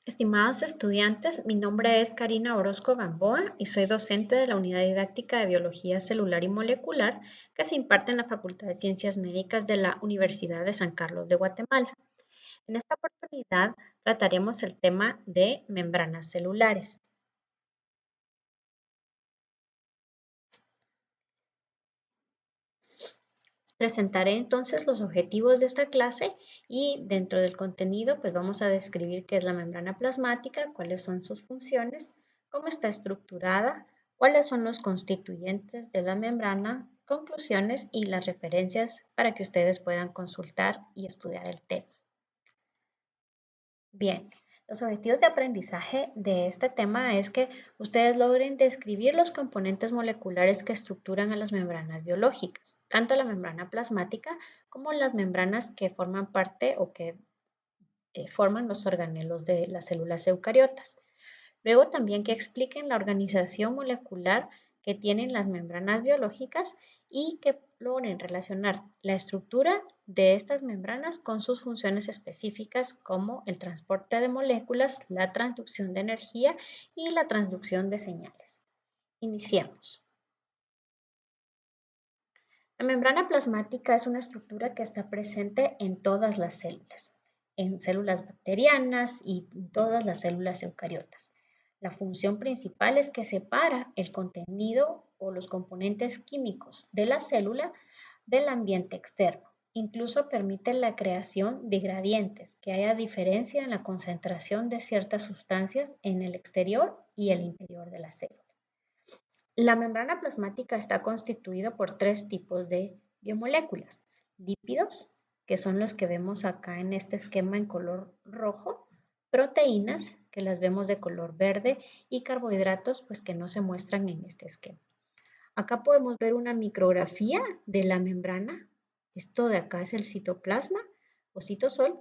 Estimados estudiantes, mi nombre es Karina Orozco Gamboa y soy docente de la Unidad Didáctica de Biología Celular y Molecular que se imparte en la Facultad de Ciencias Médicas de la Universidad de San Carlos de Guatemala. En esta oportunidad trataremos el tema de membranas celulares. Presentaré entonces los objetivos de esta clase y dentro del contenido pues vamos a describir qué es la membrana plasmática, cuáles son sus funciones, cómo está estructurada, cuáles son los constituyentes de la membrana, conclusiones y las referencias para que ustedes puedan consultar y estudiar el tema. Bien, los objetivos de aprendizaje de este tema es que ustedes logren describir los componentes moleculares que estructuran a las membranas biológicas, tanto la membrana plasmática como las membranas que forman parte o que forman los organelos de las células eucariotas. Luego también que expliquen la organización molecular que tienen las membranas biológicas y que logren relacionar la estructura de estas membranas con sus funciones específicas como el transporte de moléculas, la transducción de energía y la transducción de señales. Iniciemos. La membrana plasmática es una estructura que está presente en todas las células, en células bacterianas y en todas las células eucariotas. La función principal es que separa el contenido o los componentes químicos de la célula del ambiente externo. Incluso permite la creación de gradientes, que haya diferencia en la concentración de ciertas sustancias en el exterior y el interior de la célula. La membrana plasmática está constituida por tres tipos de biomoléculas: lípidos, que son los que vemos acá en este esquema en color rojo, proteínas, que las vemos de color verde, y carbohidratos, pues que no se muestran en este esquema. Acá podemos ver una micrografía de la membrana. Esto de acá es el citoplasma o citosol.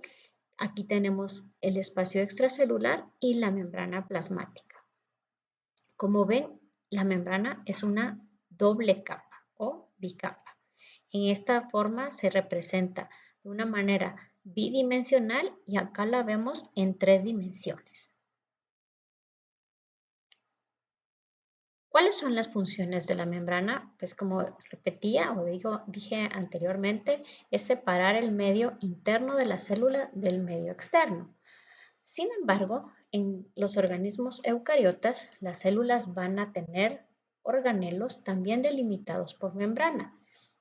Aquí tenemos el espacio extracelular y la membrana plasmática. Como ven, la membrana es una doble capa o bicapa. En esta forma se representa de una manera bidimensional y acá la vemos en 3 dimensiones. ¿Cuáles son las funciones de la membrana? Pues como repetía o dije anteriormente, es separar el medio interno de la célula del medio externo. Sin embargo, en los organismos eucariotas, las células van a tener organelos también delimitados por membrana.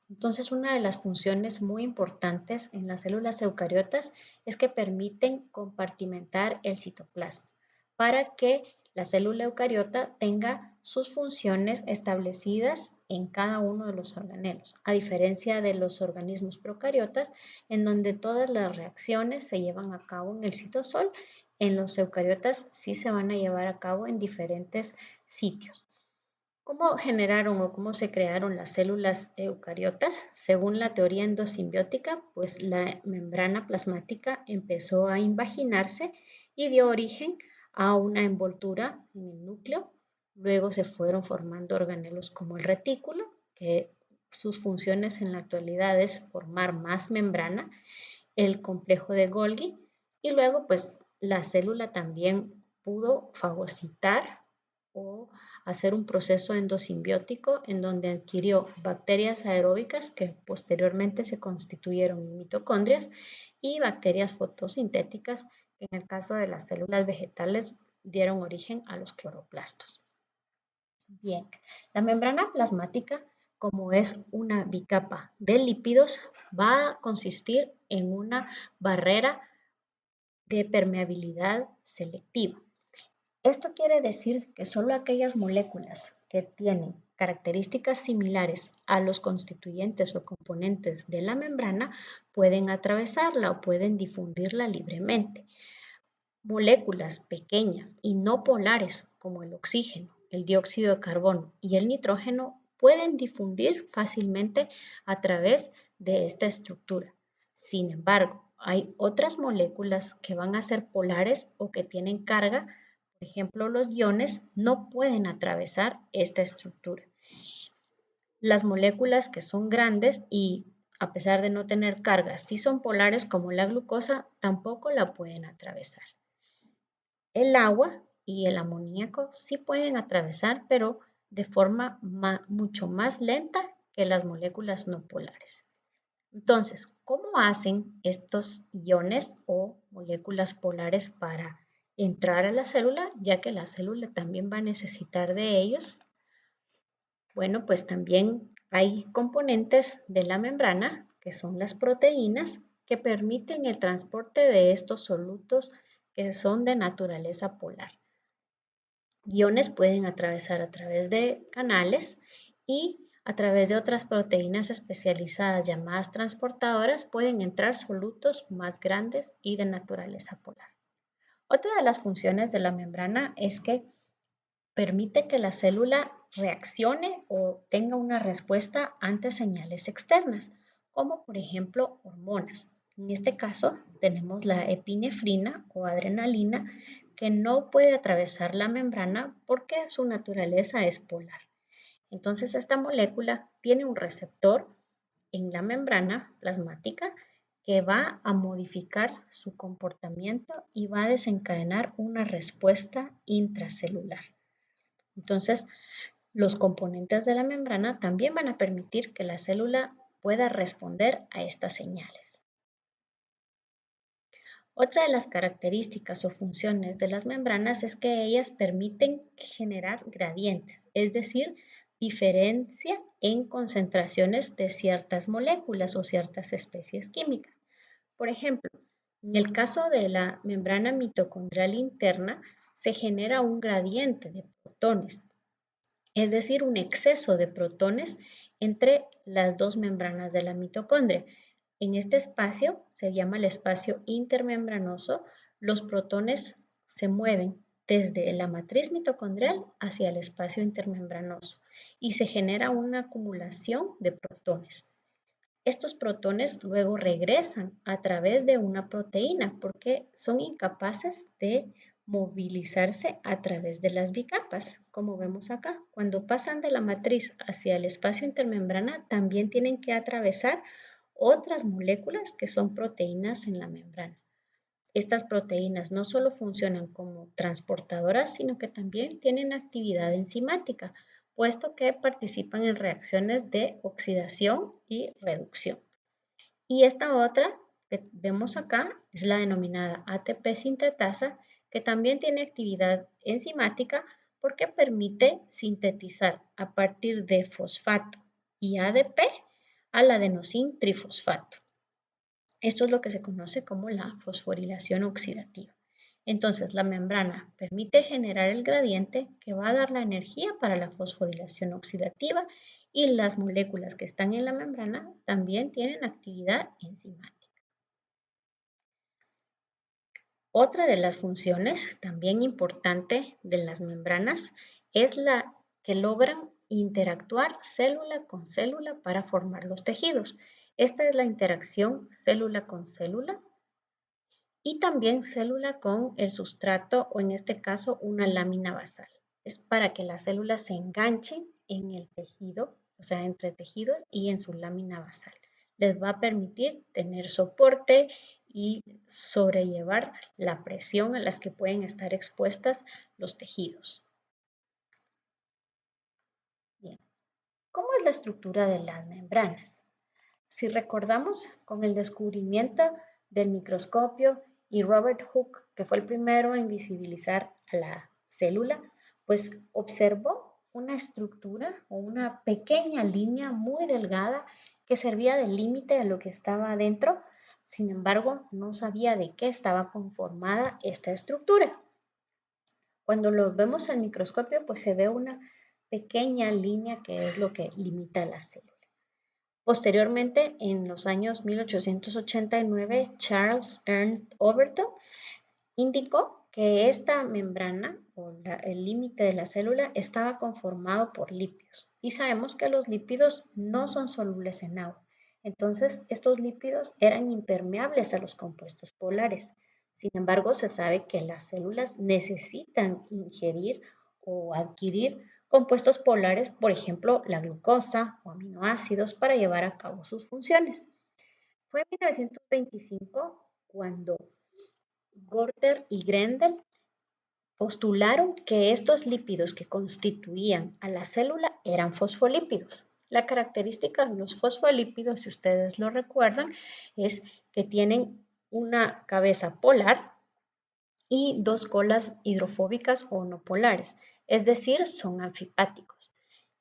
Entonces, una de las funciones muy importantes en las células eucariotas es que permiten compartimentar el citoplasma para que la célula eucariota tenga sus funciones establecidas en cada uno de los organelos, a diferencia de los organismos procariotas, en donde todas las reacciones se llevan a cabo en el citosol. En los eucariotas sí se van a llevar a cabo en diferentes sitios. ¿Cómo generaron o cómo se crearon las células eucariotas? Según la teoría endosimbiótica, pues la membrana plasmática empezó a invaginarse y dio origen a una envoltura en el núcleo. Luego se fueron formando organelos como el retículo, que sus funciones en la actualidad es formar más membrana, el complejo de Golgi, y luego pues la célula también pudo fagocitar o hacer un proceso endosimbiótico en donde adquirió bacterias aeróbicas que posteriormente se constituyeron en mitocondrias y bacterias fotosintéticas que en el caso de las células vegetales dieron origen a los cloroplastos. Bien, la membrana plasmática, como es una bicapa de lípidos, va a consistir en una barrera de permeabilidad selectiva. Esto quiere decir que solo aquellas moléculas que tienen características similares a los constituyentes o componentes de la membrana pueden atravesarla o pueden difundirla libremente. Moléculas pequeñas y no polares como el oxígeno, el dióxido de carbono y el nitrógeno pueden difundir fácilmente a través de esta estructura. Sin embargo, hay otras moléculas que van a ser polares o que tienen carga. Por ejemplo, los iones no pueden atravesar esta estructura. Las moléculas que son grandes y a pesar de no tener carga, si son polares como la glucosa, tampoco la pueden atravesar. El agua y el amoníaco sí pueden atravesar, pero de forma mucho más lenta que las moléculas no polares. Entonces, ¿cómo hacen estos iones o moléculas polares para entrar a la célula, ya que la célula también va a necesitar de ellos? Bueno, pues también hay componentes de la membrana, que son las proteínas, que permiten el transporte de estos solutos que son de naturaleza polar. Iones pueden atravesar a través de canales y a través de otras proteínas especializadas llamadas transportadoras pueden entrar solutos más grandes y de naturaleza polar. Otra de las funciones de la membrana es que permite que la célula reaccione o tenga una respuesta ante señales externas, como por ejemplo hormonas. En este caso tenemos la epinefrina o adrenalina que no puede atravesar la membrana porque su naturaleza es polar. Entonces esta molécula tiene un receptor en la membrana plasmática que va a modificar su comportamiento y va a desencadenar una respuesta intracelular. Entonces, los componentes de la membrana también van a permitir que la célula pueda responder a estas señales. Otra de las características o funciones de las membranas es que ellas permiten generar gradientes, es decir, diferencia en concentraciones de ciertas moléculas o ciertas especies químicas. Por ejemplo, en el caso de la membrana mitocondrial interna, se genera un gradiente de protones, es decir, un exceso de protones entre las dos membranas de la mitocondria. En este espacio, se llama el espacio intermembranoso, los protones se mueven desde la matriz mitocondrial hacia el espacio intermembranoso y se genera una acumulación de protones. Estos protones luego regresan a través de una proteína porque son incapaces de movilizarse a través de las bicapas, como vemos acá. Cuando pasan de la matriz hacia el espacio intermembrana, también tienen que atravesar otras moléculas que son proteínas en la membrana. Estas proteínas no solo funcionan como transportadoras, sino que también tienen actividad enzimática, puesto que participan en reacciones de oxidación y reducción. Y esta otra que vemos acá es la denominada ATP sintetasa, que también tiene actividad enzimática porque permite sintetizar a partir de fosfato y ADP al adenosín trifosfato. Esto es lo que se conoce como la fosforilación oxidativa. Entonces, la membrana permite generar el gradiente que va a dar la energía para la fosforilación oxidativa y las moléculas que están en la membrana también tienen actividad enzimática. Otra de las funciones también importante de las membranas es la que logran interactuar célula con célula para formar los tejidos. Esta es la interacción célula con célula y también célula con el sustrato o en este caso una lámina basal. Es para que las células se enganchen en el tejido, o sea, entre tejidos y en su lámina basal. Les va a permitir tener soporte y sobrellevar la presión a las que pueden estar expuestas los tejidos. Bien, ¿cómo es la estructura de las membranas? Si recordamos con el descubrimiento del microscopio y Robert Hooke, que fue el primero en visibilizar a la célula, pues observó una estructura o una pequeña línea muy delgada que servía de límite a lo que estaba adentro. Sin embargo, no sabía de qué estaba conformada esta estructura. Cuando lo vemos al microscopio, pues se ve una pequeña línea que es lo que limita a la célula. Posteriormente, en los años 1889, Charles Ernst Overton indicó que esta membrana o el límite de la célula estaba conformado por lípidos y sabemos que los lípidos no son solubles en agua. Entonces, estos lípidos eran impermeables a los compuestos polares. Sin embargo, se sabe que las células necesitan ingerir o adquirir compuestos polares, por ejemplo, la glucosa o aminoácidos para llevar a cabo sus funciones. Fue en 1925 cuando Görter y Grendel postularon que estos lípidos que constituían a la célula eran fosfolípidos. La característica de los fosfolípidos, si ustedes lo recuerdan, es que tienen una cabeza polar y dos colas hidrofóbicas o no polares, es decir, son anfipáticos.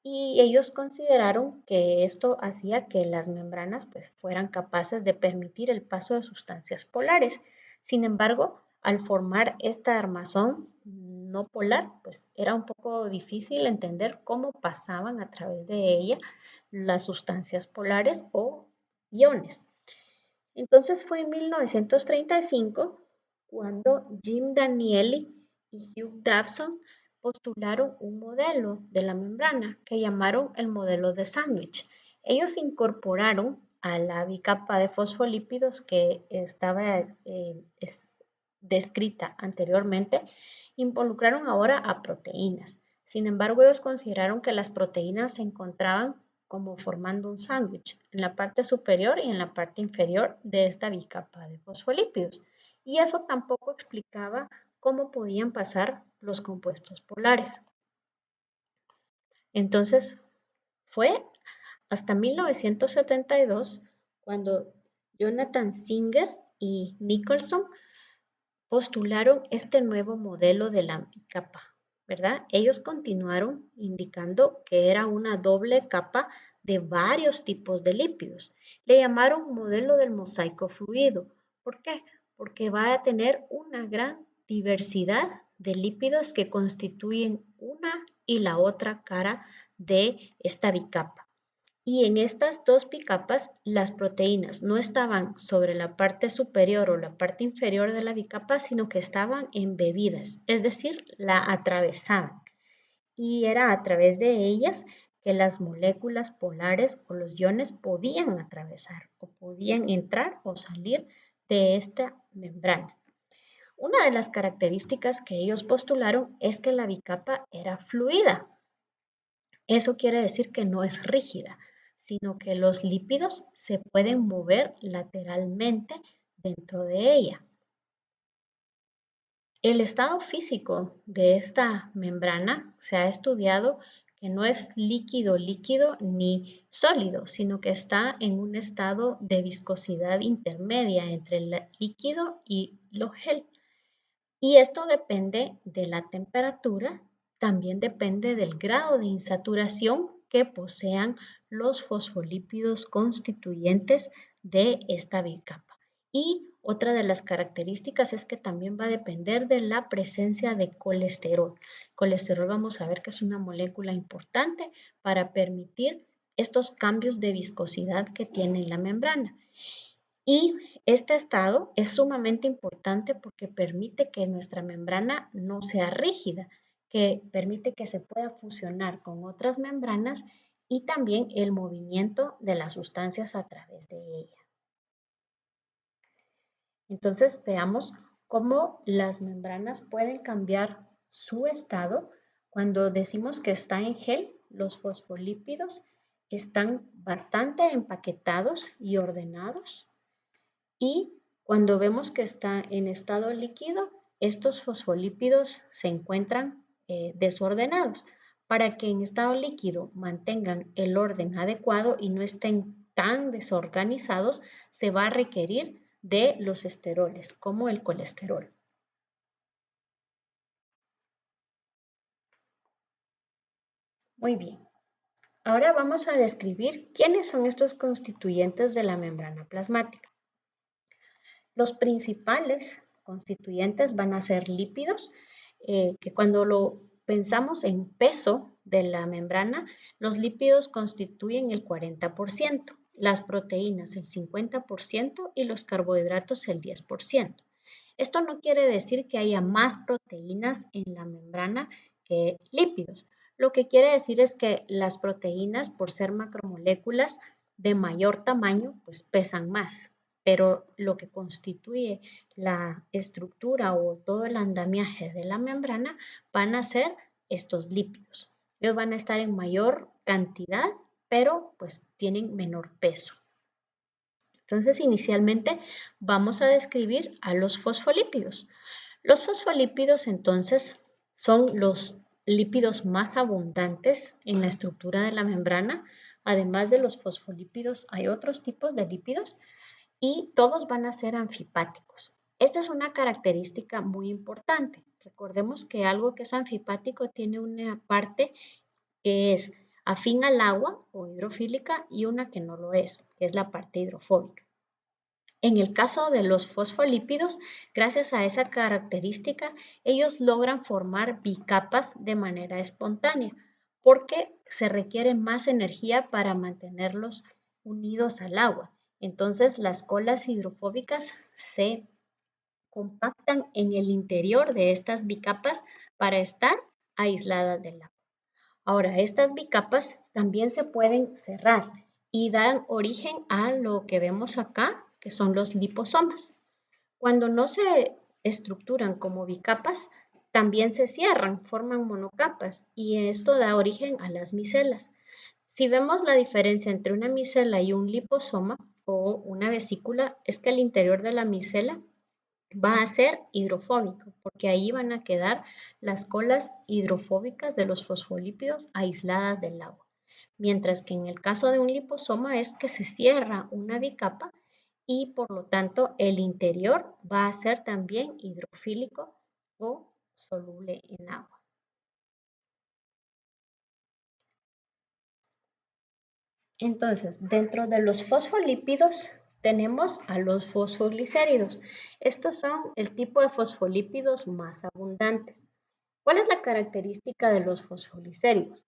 Y ellos consideraron que esto hacía que las membranas pues, fueran capaces de permitir el paso de sustancias polares. Sin embargo, al formar esta armazón no polar, pues era un poco difícil entender cómo pasaban a través de ella las sustancias polares o iones. Entonces fue en 1935 cuando Jim Danieli y Hugh Davson postularon un modelo de la membrana que llamaron el modelo de sándwich. Ellos incorporaron a la bicapa de fosfolípidos que estaba descrita anteriormente, involucraron ahora a proteínas. Sin embargo, ellos consideraron que las proteínas se encontraban como formando un sándwich en la parte superior y en la parte inferior de esta bicapa de fosfolípidos. Y eso tampoco explicaba cómo podían pasar los compuestos polares. Entonces, fue hasta 1972 cuando Jonathan Singer y Nicholson postularon este nuevo modelo de la capa, ¿verdad? Ellos continuaron indicando que era una doble capa de varios tipos de lípidos. Le llamaron modelo del mosaico fluido. ¿Por qué? Porque va a tener una gran diversidad de lípidos que constituyen una y la otra cara de esta bicapa. Y en estas dos bicapas, las proteínas no estaban sobre la parte superior o la parte inferior de la bicapa, sino que estaban embebidas, es decir, la atravesaban. Y era a través de ellas que las moléculas polares o los iones podían atravesar o podían entrar o salir de esta membrana. Una de las características que ellos postularon es que la bicapa era fluida. Eso quiere decir que no es rígida, sino que los lípidos se pueden mover lateralmente dentro de ella. El estado físico de esta membrana se ha estudiado que no es líquido ni sólido, sino que está en un estado de viscosidad intermedia entre el líquido y lo gel. Y esto depende de la temperatura, también depende del grado de insaturación que posean los fosfolípidos constituyentes de esta bicapa. Y otra de las características es que también va a depender de la presencia de colesterol. Colesterol vamos a ver que es una molécula importante para permitir estos cambios de viscosidad que tiene la membrana. Y este estado es sumamente importante porque permite que nuestra membrana no sea rígida, que permite que se pueda fusionar con otras membranas y también el movimiento de las sustancias a través de ella. Entonces veamos cómo las membranas pueden cambiar su estado. Cuando decimos que está en gel, los fosfolípidos están bastante empaquetados y ordenados. Y cuando vemos que está en estado líquido, estos fosfolípidos se encuentran desordenados. Para que en estado líquido mantengan el orden adecuado y no estén tan desorganizados, se va a requerir de los esteroles, como el colesterol. Muy bien. Ahora vamos a describir quiénes son estos constituyentes de la membrana plasmática. Los principales constituyentes van a ser lípidos, que cuando lo pensamos en peso de la membrana, los lípidos constituyen el 40%, las proteínas el 50% y los carbohidratos el 10%. Esto no quiere decir que haya más proteínas en la membrana que lípidos. Lo que quiere decir es que las proteínas, por ser macromoléculas de mayor tamaño, pues pesan más, pero lo que constituye la estructura o todo el andamiaje de la membrana van a ser estos lípidos. Ellos van a estar en mayor cantidad, pero pues tienen menor peso. Entonces, inicialmente vamos a describir a los fosfolípidos. Los fosfolípidos entonces son los lípidos más abundantes en la estructura de la membrana. Además de los fosfolípidos, hay otros tipos de lípidos y todos van a ser anfipáticos. Esta es una característica muy importante. Recordemos que algo que es anfipático tiene una parte que es afín al agua o hidrofílica y una que no lo es, que es la parte hidrofóbica. En el caso de los fosfolípidos, gracias a esa característica, ellos logran formar bicapas de manera espontánea porque se requiere más energía para mantenerlos unidos al agua. Entonces, las colas hidrofóbicas se compactan en el interior de estas bicapas para estar aisladas del agua. Ahora, estas bicapas también se pueden cerrar y dan origen a lo que vemos acá, que son los liposomas. Cuando no se estructuran como bicapas, también se cierran, forman monocapas y esto da origen a las micelas. Si vemos la diferencia entre una micela y un liposoma o una vesícula, es que el interior de la micela va a ser hidrofóbico, porque ahí van a quedar las colas hidrofóbicas de los fosfolípidos aisladas del agua. Mientras que en el caso de un liposoma es que se cierra una bicapa y por lo tanto el interior va a ser también hidrofílico o soluble en agua. Entonces, dentro de los fosfolípidos tenemos a los fosfoglicéridos. Estos son el tipo de fosfolípidos más abundantes. ¿Cuál es la característica de los fosfogliceros?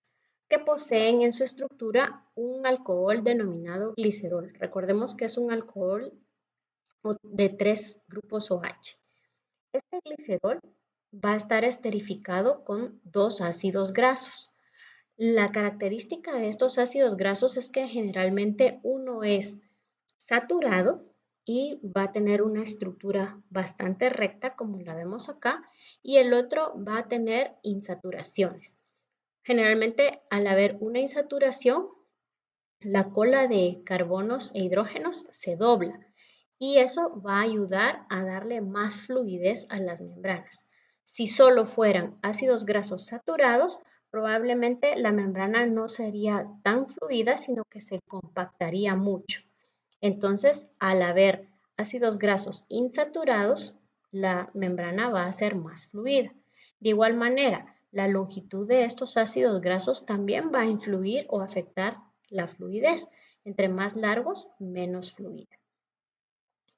Que poseen en su estructura un alcohol denominado glicerol. Recordemos que es un alcohol de 3 grupos OH. Este glicerol va a estar esterificado con 2 ácidos grasos. La característica de estos ácidos grasos es que generalmente uno es saturado y va a tener una estructura bastante recta como la vemos acá y el otro va a tener insaturaciones. Generalmente al haber una insaturación, la cola de carbonos e hidrógenos se dobla y eso va a ayudar a darle más fluidez a las membranas. Si solo fueran ácidos grasos saturados, probablemente la membrana no sería tan fluida, sino que se compactaría mucho. Entonces, al haber ácidos grasos insaturados, la membrana va a ser más fluida. De igual manera, la longitud de estos ácidos grasos también va a influir o afectar la fluidez. Entre más largos, menos fluida.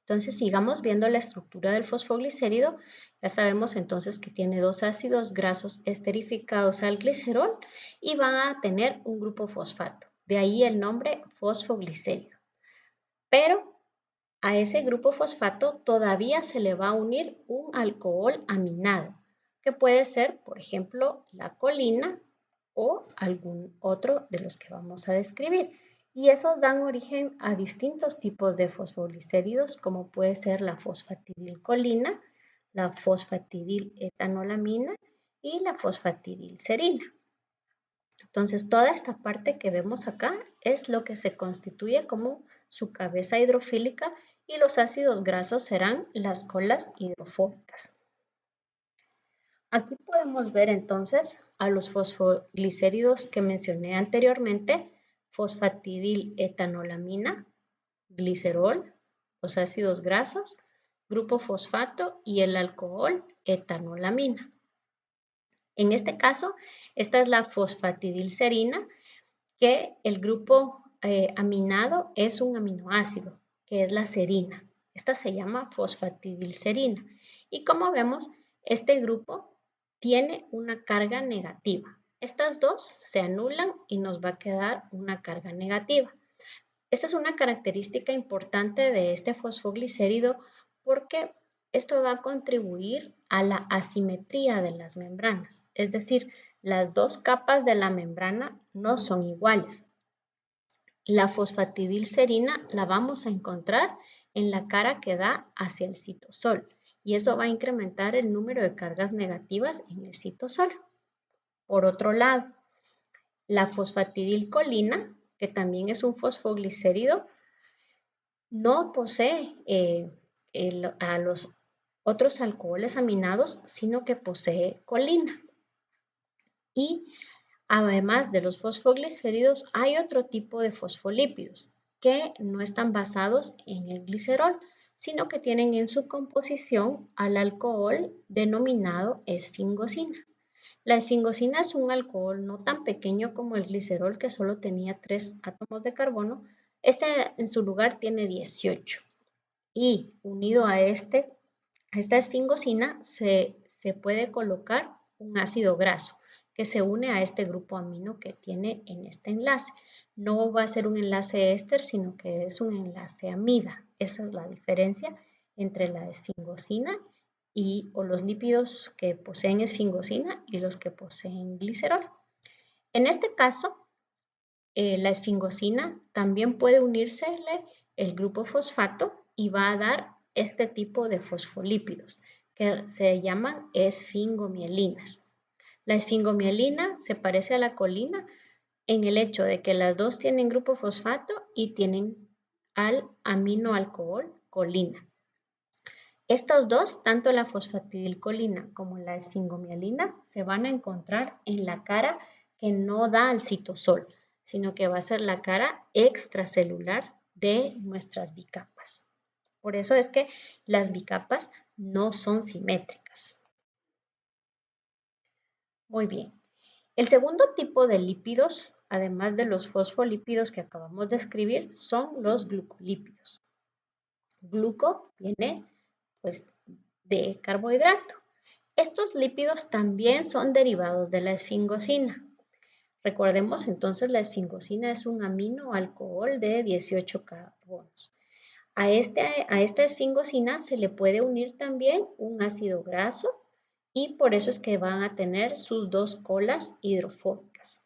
Entonces, sigamos viendo la estructura del fosfoglicérido. Ya sabemos entonces que tiene 2 ácidos grasos esterificados al glicerol y van a tener un grupo fosfato. De ahí el nombre fosfoglicérido. Pero a ese grupo fosfato todavía se le va a unir un alcohol aminado, que puede ser, por ejemplo, la colina o algún otro de los que vamos a describir. Y eso dan origen a distintos tipos de fosfoglicéridos, como puede ser la fosfatidilcolina, la fosfatidiletanolamina y la fosfatidilserina. Entonces, toda esta parte que vemos acá es lo que se constituye como su cabeza hidrofílica y los ácidos grasos serán las colas hidrofóbicas. Aquí podemos ver entonces a los fosfoglicéridos que mencioné anteriormente, fosfatidiletanolamina, glicerol, los ácidos grasos, grupo fosfato y el alcohol etanolamina. En este caso, esta es la fosfatidilserina, que el grupo aminado es un aminoácido, que es la serina. Esta se llama fosfatidilserina. Y como vemos, este grupo tiene una carga negativa. Estas dos se anulan y nos va a quedar una carga negativa. Esta es una característica importante de este fosfoglicérido porque esto va a contribuir a la asimetría de las membranas. Es decir, las dos capas de la membrana no son iguales. La fosfatidilserina la vamos a encontrar en la cara que da hacia el citosol y eso va a incrementar el número de cargas negativas en el citosol. Por otro lado, la fosfatidilcolina, que también es un fosfoglicérido, no posee a los otros alcoholes aminados, sino que posee colina. Y además de los fosfoglicéridos, hay otro tipo de fosfolípidos que no están basados en el glicerol, sino que tienen en su composición al alcohol denominado esfingosina. La esfingosina es un alcohol no tan pequeño como el glicerol, que solo tenía 3 átomos de carbono. Este en su lugar tiene 18. Y unido a esta esfingosina se puede colocar un ácido graso que se une a este grupo amino que tiene en este enlace. No va a ser un enlace éster, sino que es un enlace amida. Esa es la diferencia entre la esfingosina o los lípidos que poseen esfingosina y los que poseen glicerol. En este caso, la esfingosina también puede unírsele el grupo fosfato y va a dar este tipo de fosfolípidos que se llaman esfingomielinas. La esfingomielina se parece a la colina en el hecho de que las dos tienen grupo fosfato y tienen al aminoalcohol colina. Estos dos, tanto la fosfatidilcolina como la esfingomielina, se van a encontrar en la cara que no da al citosol, sino que va a ser la cara extracelular de nuestras bicapas. Por eso es que las bicapas no son simétricas. Muy bien. El segundo tipo de lípidos, además de los fosfolípidos que acabamos de escribir, son los glucolípidos. Gluco viene pues de carbohidrato. Estos lípidos también son derivados de la esfingosina. Recordemos entonces la esfingosina es un aminoalcohol de 18 carbonos. A esta esfingosina se le puede unir también un ácido graso y por eso es que van a tener sus dos colas hidrofóbicas.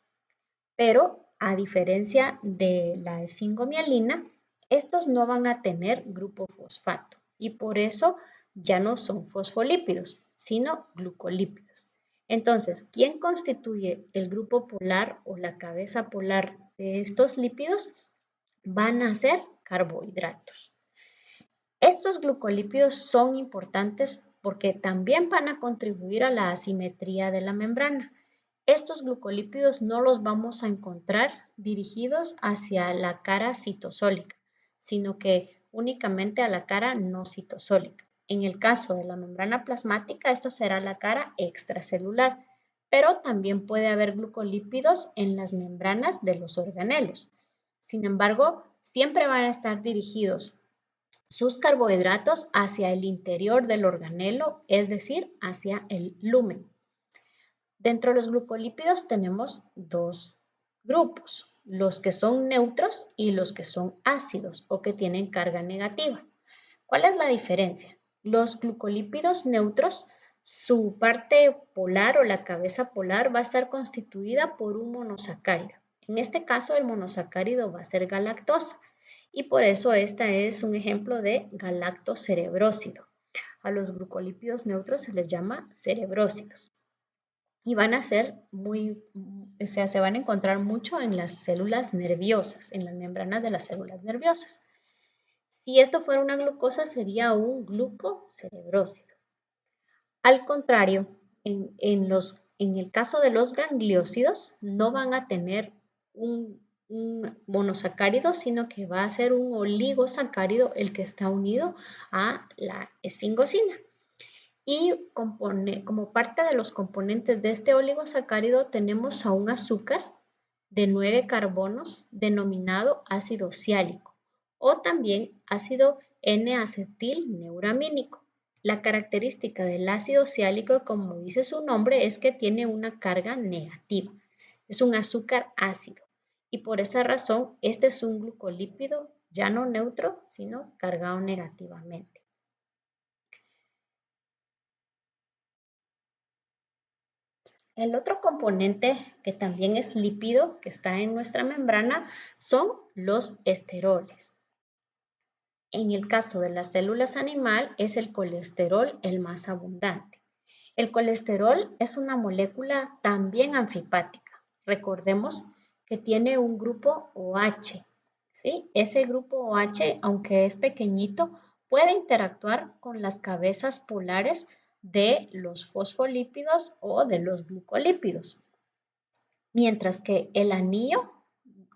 Pero a diferencia de la esfingomielina, estos no van a tener grupo fosfato y por eso ya no son fosfolípidos, sino glucolípidos. Entonces, ¿quién constituye el grupo polar o la cabeza polar de estos lípidos? Van a ser carbohidratos. Estos glucolípidos son importantes porque también van a contribuir a la asimetría de la membrana. Estos glucolípidos no los vamos a encontrar dirigidos hacia la cara citosólica, sino que únicamente a la cara no citosólica. En el caso de la membrana plasmática, esta será la cara extracelular, pero también puede haber glucolípidos en las membranas de los organelos. Sin embargo, siempre van a estar dirigidos sus carbohidratos hacia el interior del organelo, es decir, hacia el lumen. Dentro de los glucolípidos tenemos dos grupos, los que son neutros y los que son ácidos o que tienen carga negativa. ¿Cuál es la diferencia? Los glucolípidos neutros, su parte polar o la cabeza polar va a estar constituida por un monosacárido. En este caso, el monosacárido va a ser galactosa y por eso esta es un ejemplo de galactocerebrósido. A los glucolípidos neutros se les llama cerebrósidos y van a ser se van a encontrar mucho en las células nerviosas, en las membranas de las células nerviosas. Si esto fuera una glucosa, sería un glucocerebrósido. Al contrario, en el caso de los gangliósidos, no van a tener un monosacárido, sino que va a ser un oligosacárido el que está unido a la esfingosina. Y como parte de los componentes de este oligosacárido tenemos a un azúcar de 9 carbonos denominado ácido siálico o también ácido N-acetilneuramínico. La característica del ácido siálico, como dice su nombre, es que tiene una carga negativa. Es un azúcar ácido y por esa razón este es un glucolípido ya no neutro, sino cargado negativamente. El otro componente que también es lípido que está en nuestra membrana son los esteroles. En el caso de las células animal es el colesterol el más abundante. El colesterol es una molécula también anfipática. Recordemos que tiene un grupo OH. ¿Sí? Ese grupo OH, aunque es pequeñito, puede interactuar con las cabezas polares de los fosfolípidos o de los glucolípidos. mientras que el anillo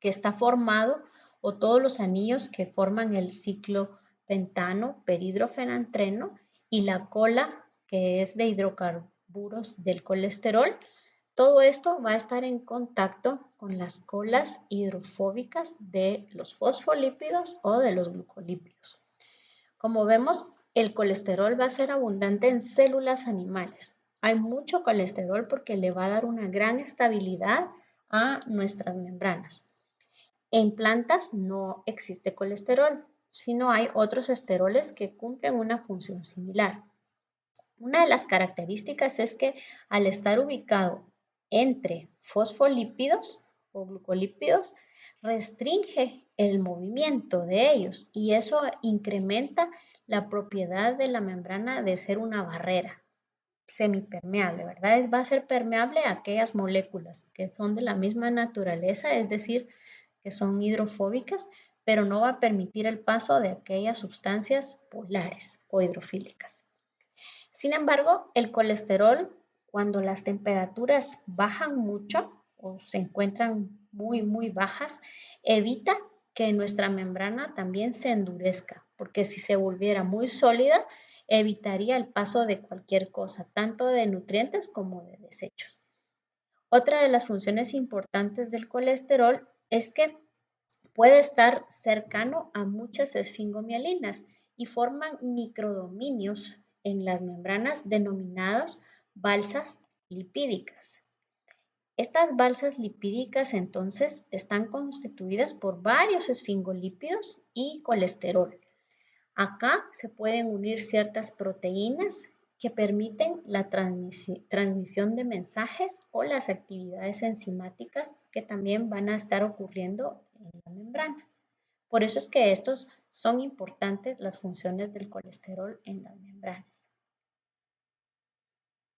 que está formado o todos los anillos que forman el ciclo pentano, peridrofenantreno y la cola que es de hidrocarburos del colesterol, todo esto va a estar en contacto con las colas hidrofóbicas de los fosfolípidos o de los glucolípidos. Como vemos, el colesterol va a ser abundante en células animales. Hay mucho colesterol porque le va a dar una gran estabilidad a nuestras membranas. En plantas no existe colesterol, sino hay otros esteroles que cumplen una función similar. Una de las características es que al estar ubicado entre fosfolípidos o glucolípidos, restringe el movimiento de ellos y eso incrementa la propiedad de la membrana de ser una barrera semipermeable, ¿verdad? Va a ser permeable a aquellas moléculas que son de la misma naturaleza, es decir, que son hidrofóbicas, pero no va a permitir el paso de aquellas sustancias polares o hidrofílicas. Sin embargo, el colesterol, cuando las temperaturas bajan mucho o se encuentran muy bajas, evita que nuestra membrana también se endurezca, porque si se volviera muy sólida, evitaría el paso de cualquier cosa, tanto de nutrientes como de desechos. Otra de las funciones importantes del colesterol es que puede estar cercano a muchas esfingomialinas y forman microdominios en las membranas denominados balsas lipídicas. Estas balsas lipídicas entonces están constituidas por varios esfingolípidos y colesterol. Acá se pueden unir ciertas proteínas que permiten la transmisión de mensajes o las actividades enzimáticas que también van a estar ocurriendo en la membrana. Por eso es que estos son importantes las funciones del colesterol en las membranas.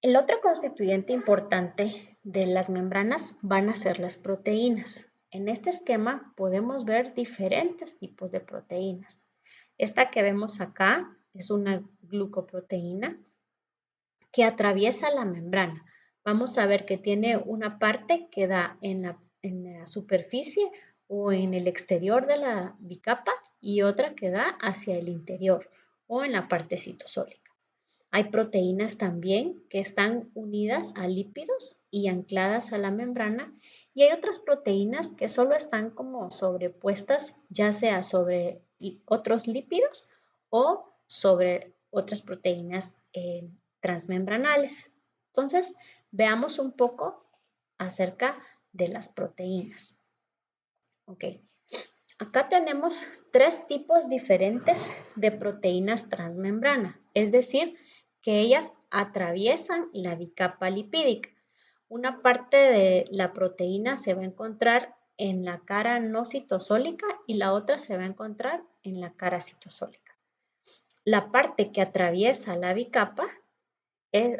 El otro constituyente importante de las membranas van a ser las proteínas. En este esquema podemos ver diferentes tipos de proteínas. Esta que vemos acá es una glucoproteína que atraviesa la membrana. Vamos a ver que tiene una parte que da en la superficie o en el exterior de la bicapa y otra que da hacia el interior o en la parte citosólica. Hay proteínas también que están unidas a lípidos y ancladas a la membrana y hay otras proteínas que solo están como sobrepuestas, ya sea sobre otros lípidos o sobre otras proteínas transmembranales. Entonces, veamos un poco acerca de las proteínas. Ok, acá tenemos tres tipos diferentes de proteínas transmembrana, es decir, que ellas atraviesan la bicapa lipídica. Una parte de la proteína se va a encontrar en la cara no citosólica y la otra se va a encontrar en la cara citosólica. La parte que atraviesa la bicapa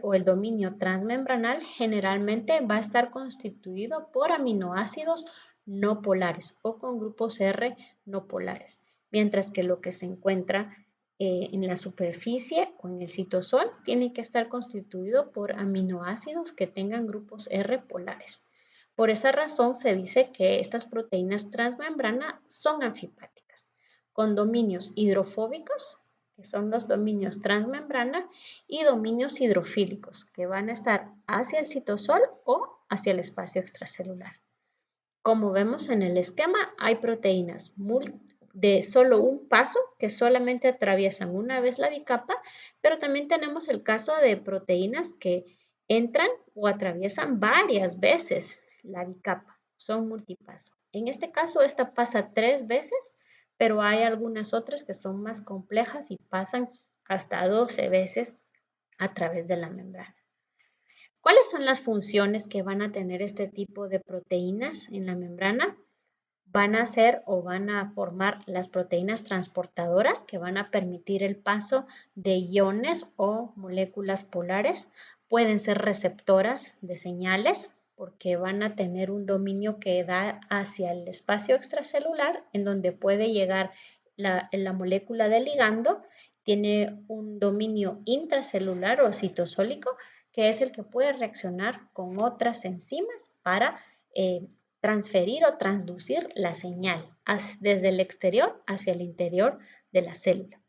o el dominio transmembranal generalmente va a estar constituido por aminoácidos no polares o con grupos R no polares, mientras que lo que se encuentra en la superficie o en el citosol tiene que estar constituido por aminoácidos que tengan grupos R polares. Por esa razón se dice que estas proteínas transmembrana son anfipáticas, con dominios hidrofóbicos, que son los dominios transmembrana, y dominios hidrofílicos, que van a estar hacia el citosol o hacia el espacio extracelular. Como vemos en el esquema, hay proteínas de solo un paso que solamente atraviesan una vez la bicapa, pero también tenemos el caso de proteínas que entran o atraviesan varias veces la bicapa, son multipaso. En este caso, esta pasa 3 veces, pero hay algunas otras que son más complejas y pasan hasta 12 veces a través de la membrana. ¿Cuáles son las funciones que van a tener este tipo de proteínas en la membrana? Van a ser o van a formar las proteínas transportadoras que van a permitir el paso de iones o moléculas polares. Pueden ser receptoras de señales porque van a tener un dominio que da hacia el espacio extracelular en donde puede llegar la molécula de ligando. Tiene un dominio intracelular o citosólico que es el que puede reaccionar con otras enzimas para transferir o transducir la señal desde el exterior hacia el interior de la célula.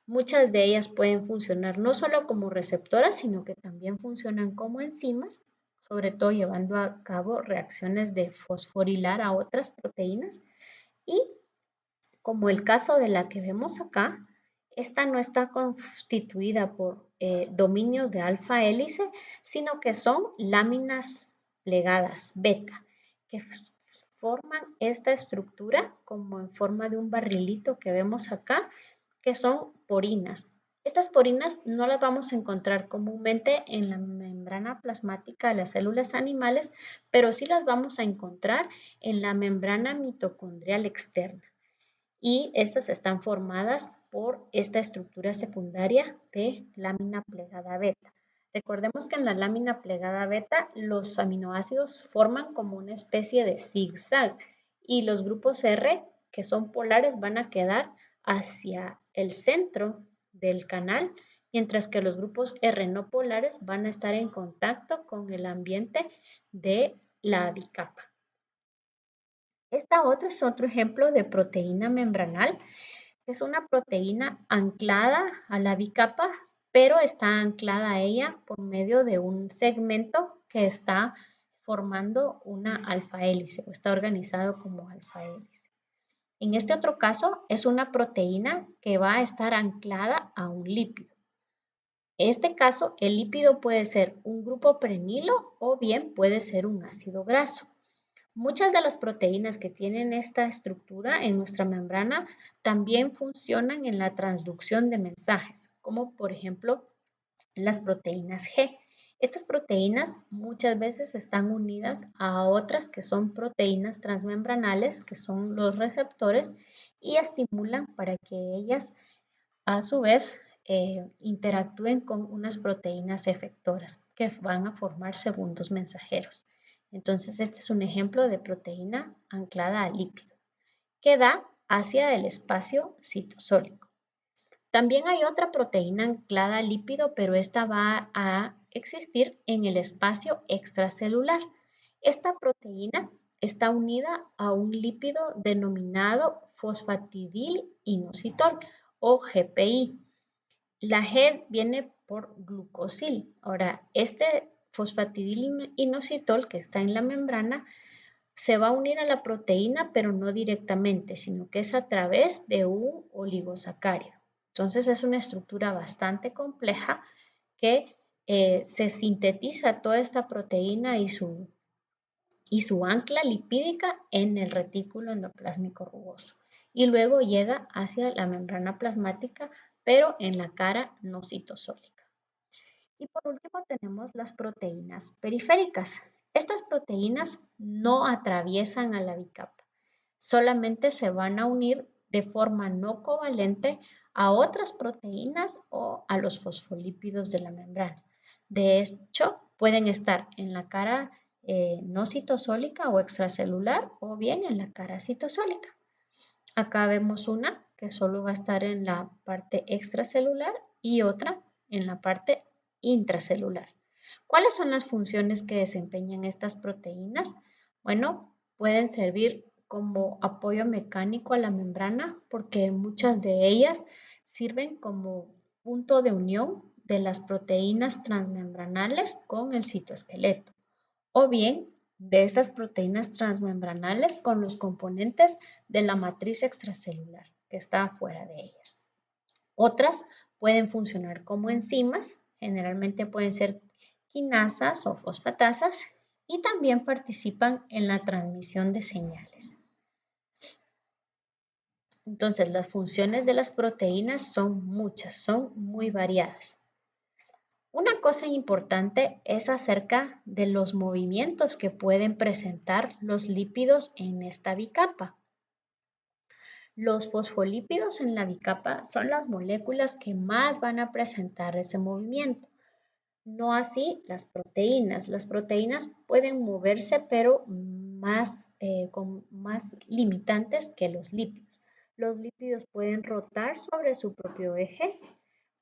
Muchas de ellas pueden funcionar no solo como receptoras, sino que también funcionan como enzimas, sobre todo llevando a cabo reacciones de fosforilar a otras proteínas. Y como el caso de la que vemos acá, esta no está constituida por dominios de alfa hélice, sino que son láminas plegadas beta, que forman esta estructura como en forma de un barrilito que vemos acá, que son porinas. Estas porinas no las vamos a encontrar comúnmente en la membrana plasmática de las células animales, pero sí las vamos a encontrar en la membrana mitocondrial externa. Y estas están formadas por esta estructura secundaria de lámina plegada beta. Recordemos que en la lámina plegada beta los aminoácidos forman como una especie de zigzag y los grupos R, que son polares, van a quedar hacia el centro del canal, mientras que los grupos R no polares van a estar en contacto con el ambiente de la bicapa. Esta otra es otro ejemplo de proteína membranal. Es una proteína anclada a la bicapa, pero está anclada a ella por medio de un segmento que está formando una alfa hélice o está organizado como alfa hélice. En este otro caso, es una proteína que va a estar anclada a un lípido. En este caso, el lípido puede ser un grupo prenilo o bien puede ser un ácido graso. Muchas de las proteínas que tienen esta estructura en nuestra membrana también funcionan en la transducción de mensajes, como por ejemplo las proteínas G. Estas proteínas muchas veces están unidas a otras que son proteínas transmembranales, que son los receptores, y estimulan para que ellas a su vez interactúen con unas proteínas efectoras que van a formar segundos mensajeros. Entonces, este es un ejemplo de proteína anclada al lípido que da hacia el espacio citosólico. También hay otra proteína anclada al lípido, pero esta va a existir en el espacio extracelular. Esta proteína está unida a un lípido denominado fosfatidil-inositol o GPI. La G viene por glucosil. Ahora, este fosfatidil-inositol que está en la membrana se va a unir a la proteína, pero no directamente, sino que es a través de un oligosacárido. Entonces es una estructura bastante compleja que se sintetiza toda esta proteína y su ancla lipídica en el retículo endoplásmico rugoso. Y luego llega hacia la membrana plasmática, pero en la cara no citosólica. Y por último tenemos las proteínas periféricas. Estas proteínas no atraviesan a la bicapa, solamente se van a unir de forma no covalente a otras proteínas o a los fosfolípidos de la membrana. De hecho, pueden estar en la cara no citosólica o extracelular o bien en la cara citosólica. Acá vemos una que solo va a estar en la parte extracelular y otra en la parte intracelular. ¿Cuáles son las funciones que desempeñan estas proteínas? Bueno, pueden servir como apoyo mecánico a la membrana porque muchas de ellas sirven como punto de unión de las proteínas transmembranales con el citoesqueleto o bien de estas proteínas transmembranales con los componentes de la matriz extracelular que está afuera de ellas. Otras pueden funcionar como enzimas, generalmente pueden ser quinasas o fosfatasas y también participan en la transmisión de señales. Entonces, las funciones de las proteínas son muchas, son muy variadas. Una cosa importante es acerca de los movimientos que pueden presentar los lípidos en esta bicapa. Los fosfolípidos en la bicapa son las moléculas que más van a presentar ese movimiento. No así las proteínas. Las proteínas pueden moverse, pero con más limitantes que los lípidos. Los lípidos pueden rotar sobre su propio eje,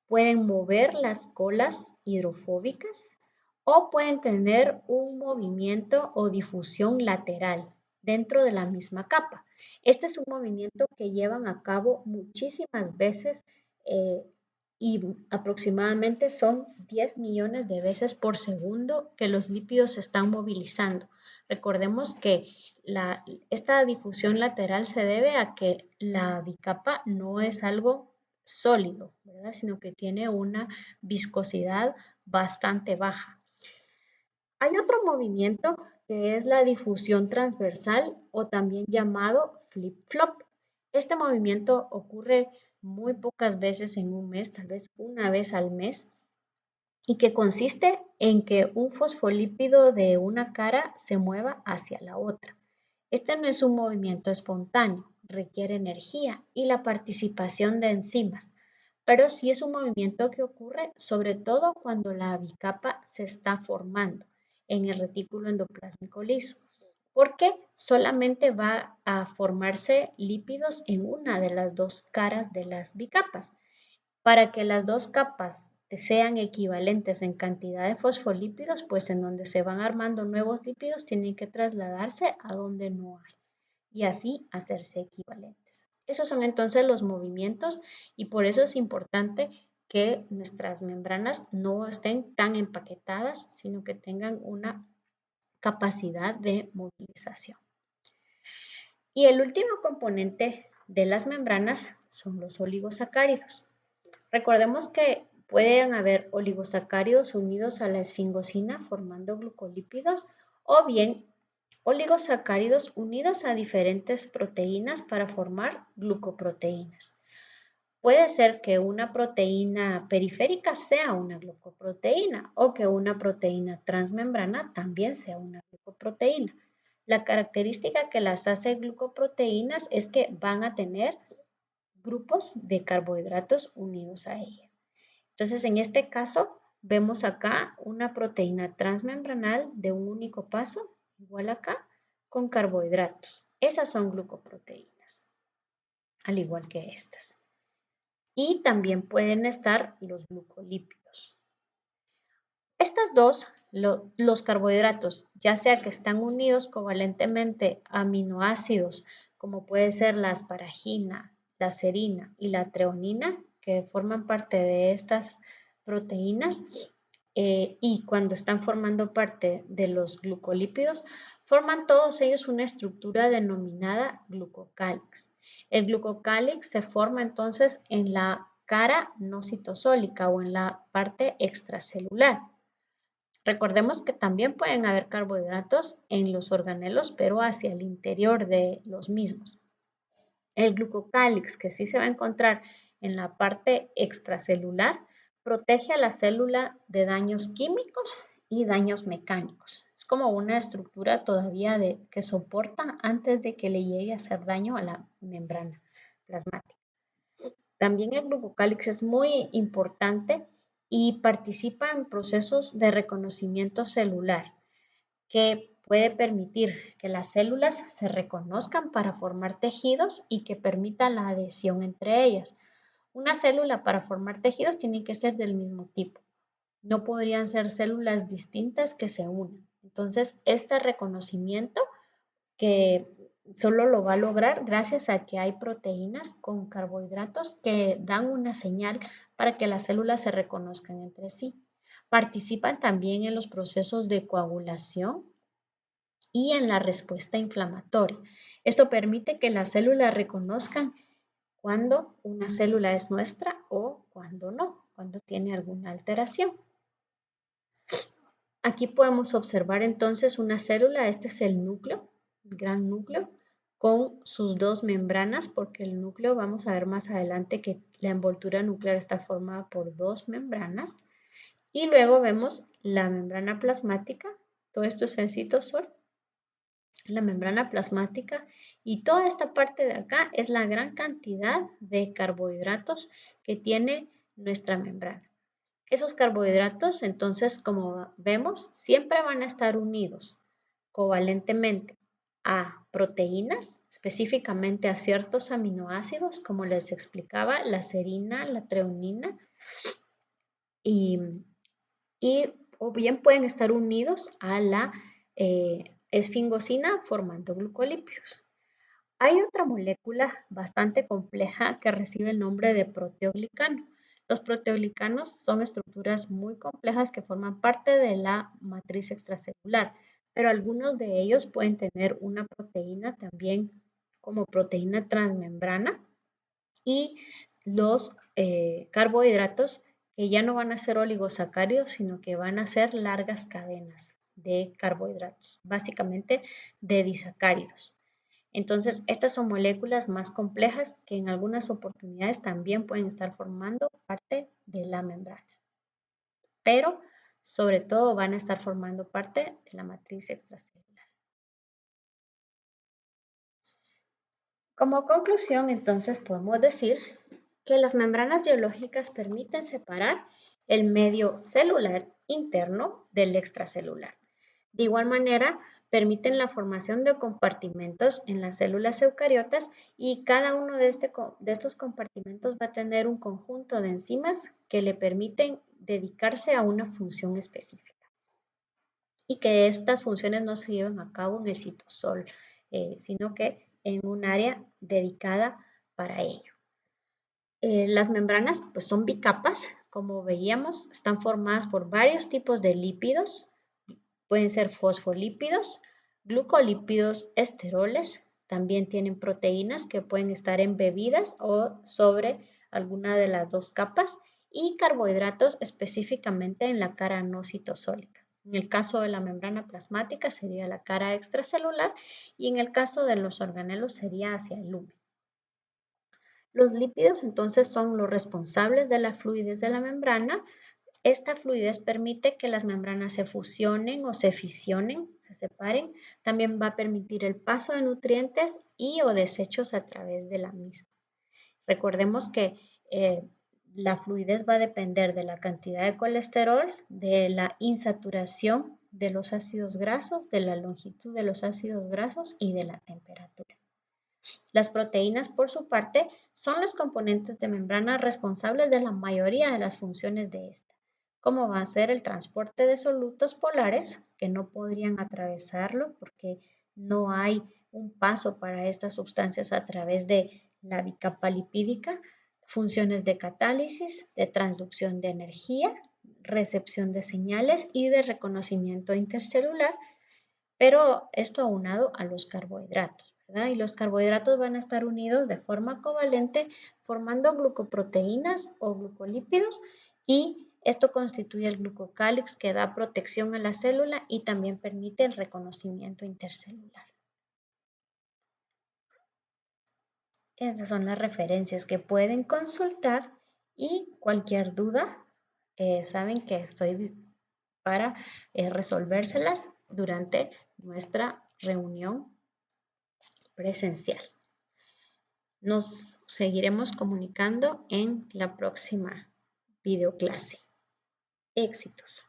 pueden mover las colas hidrofóbicas o pueden tener un movimiento o difusión lateral dentro de la misma capa. Este es un movimiento que llevan a cabo muchísimas veces eh, y aproximadamente son 10 millones de veces por segundo que los lípidos se están movilizando. Recordemos que esta difusión lateral se debe a que la bicapa no es algo sólido, ¿verdad? Sino que tiene una viscosidad bastante baja. Hay otro movimiento que es la difusión transversal o también llamado flip-flop. Este movimiento ocurre muy pocas veces en un mes, tal vez una vez al mes, y que consiste en que un fosfolípido de una cara se mueva hacia la otra. Este no es un movimiento espontáneo, requiere energía y la participación de enzimas, pero sí es un movimiento que ocurre sobre todo cuando la bicapa se está formando en el retículo endoplásmico liso, porque solamente va a formarse lípidos en una de las dos caras de las bicapas. Para que las dos capas sean equivalentes en cantidad de fosfolípidos, pues en donde se van armando nuevos lípidos tienen que trasladarse a donde no hay y así hacerse equivalentes. Esos son entonces los movimientos y por eso es importante que nuestras membranas no estén tan empaquetadas, sino que tengan una capacidad de movilización. Y el último componente de las membranas son los oligosacáridos. Recordemos que pueden haber oligosacáridos unidos a la esfingosina formando glucolípidos o bien oligosacáridos unidos a diferentes proteínas para formar glucoproteínas. Puede ser que una proteína periférica sea una glucoproteína o que una proteína transmembrana también sea una glucoproteína. La característica que las hace glucoproteínas es que van a tener grupos de carbohidratos unidos a ella. Entonces, en este caso, vemos acá una proteína transmembranal de un único paso, igual acá, con carbohidratos. Esas son glucoproteínas, al igual que estas. Y también pueden estar los glucolípidos. Estas dos, los carbohidratos, ya sea que están unidos covalentemente a aminoácidos, como puede ser la asparagina, la serina y la treonina, que forman parte de estas proteínas, y cuando están formando parte de los glucolípidos, forman todos ellos una estructura denominada glucocálix. El glucocálix se forma entonces en la cara no citosólica o en la parte extracelular. Recordemos que también pueden haber carbohidratos en los organelos, pero hacia el interior de los mismos. El glucocálix, que sí se va a encontrar en la parte extracelular, protege a la célula de daños químicos y daños mecánicos. Es como una estructura todavía que soporta antes de que le llegue a hacer daño a la membrana plasmática. También el glucocálix es muy importante y participa en procesos de reconocimiento celular que puede permitir que las células se reconozcan para formar tejidos y que permita la adhesión entre ellas. Una célula para formar tejidos tiene que ser del mismo tipo. No podrían ser células distintas que se unan. Entonces, este reconocimiento que solo lo va a lograr gracias a que hay proteínas con carbohidratos que dan una señal para que las células se reconozcan entre sí. Participan también en los procesos de coagulación y en la respuesta inflamatoria. Esto permite que las células reconozcan cuando una célula es nuestra o cuando no, cuando tiene alguna alteración. Aquí podemos observar entonces una célula, este es el núcleo, el gran núcleo, con sus dos membranas, porque el núcleo, vamos a ver más adelante que la envoltura nuclear está formada por dos membranas. Y luego vemos la membrana plasmática, todo esto es el citosol, la membrana plasmática y toda esta parte de acá es la gran cantidad de carbohidratos que tiene nuestra membrana. Esos carbohidratos, entonces, como vemos, siempre van a estar unidos covalentemente a proteínas, específicamente a ciertos aminoácidos, como les explicaba, la serina, la treonina, y o bien pueden estar unidos a la esfingosina formando glucolípidos. Hay otra molécula bastante compleja que recibe el nombre de proteoglicano. Los proteoglicanos son estructuras muy complejas que forman parte de la matriz extracelular, pero algunos de ellos pueden tener una proteína también como proteína transmembrana y los carbohidratos que ya no van a ser oligosacáridos, sino que van a ser largas cadenas de carbohidratos, básicamente de disacáridos. Entonces, estas son moléculas más complejas que en algunas oportunidades también pueden estar formando parte de la membrana, pero sobre todo van a estar formando parte de la matriz extracelular. Como conclusión, entonces, podemos decir que las membranas biológicas permiten separar el medio celular interno del extracelular. De igual manera, permiten la formación de compartimentos en las células eucariotas y cada uno de estos compartimentos va a tener un conjunto de enzimas que le permiten dedicarse a una función específica y que estas funciones no se lleven a cabo en el citosol, sino que en un área dedicada para ello. Las membranas pues, son bicapas, como veíamos, están formadas por varios tipos de lípidos. Pueden ser fosfolípidos, glucolípidos, esteroles. También tienen proteínas que pueden estar embebidas o sobre alguna de las dos capas y carbohidratos específicamente en la cara no citosólica. En el caso de la membrana plasmática sería la cara extracelular y en el caso de los organelos sería hacia el lumen. Los lípidos entonces son los responsables de la fluidez de la membrana. Esta fluidez permite que las membranas se fusionen o se fisionen, se separen. También va a permitir el paso de nutrientes y o desechos a través de la misma. Recordemos que la fluidez va a depender de la cantidad de colesterol, de la insaturación de los ácidos grasos, de la longitud de los ácidos grasos y de la temperatura. Las proteínas, por su parte, son los componentes de membrana responsables de la mayoría de las funciones de esta, como va a ser el transporte de solutos polares, que no podrían atravesarlo porque no hay un paso para estas sustancias a través de la bicapa lipídica, funciones de catálisis, de transducción de energía, recepción de señales y de reconocimiento intercelular, pero esto aunado a los carbohidratos, ¿verdad? Y los carbohidratos van a estar unidos de forma covalente formando glucoproteínas o glucolípidos y esto constituye el glucocálix que da protección a la célula y también permite el reconocimiento intercelular. Estas son las referencias que pueden consultar y cualquier duda, saben que estoy para resolvérselas durante nuestra reunión presencial. Nos seguiremos comunicando en la próxima videoclase. Éxitos.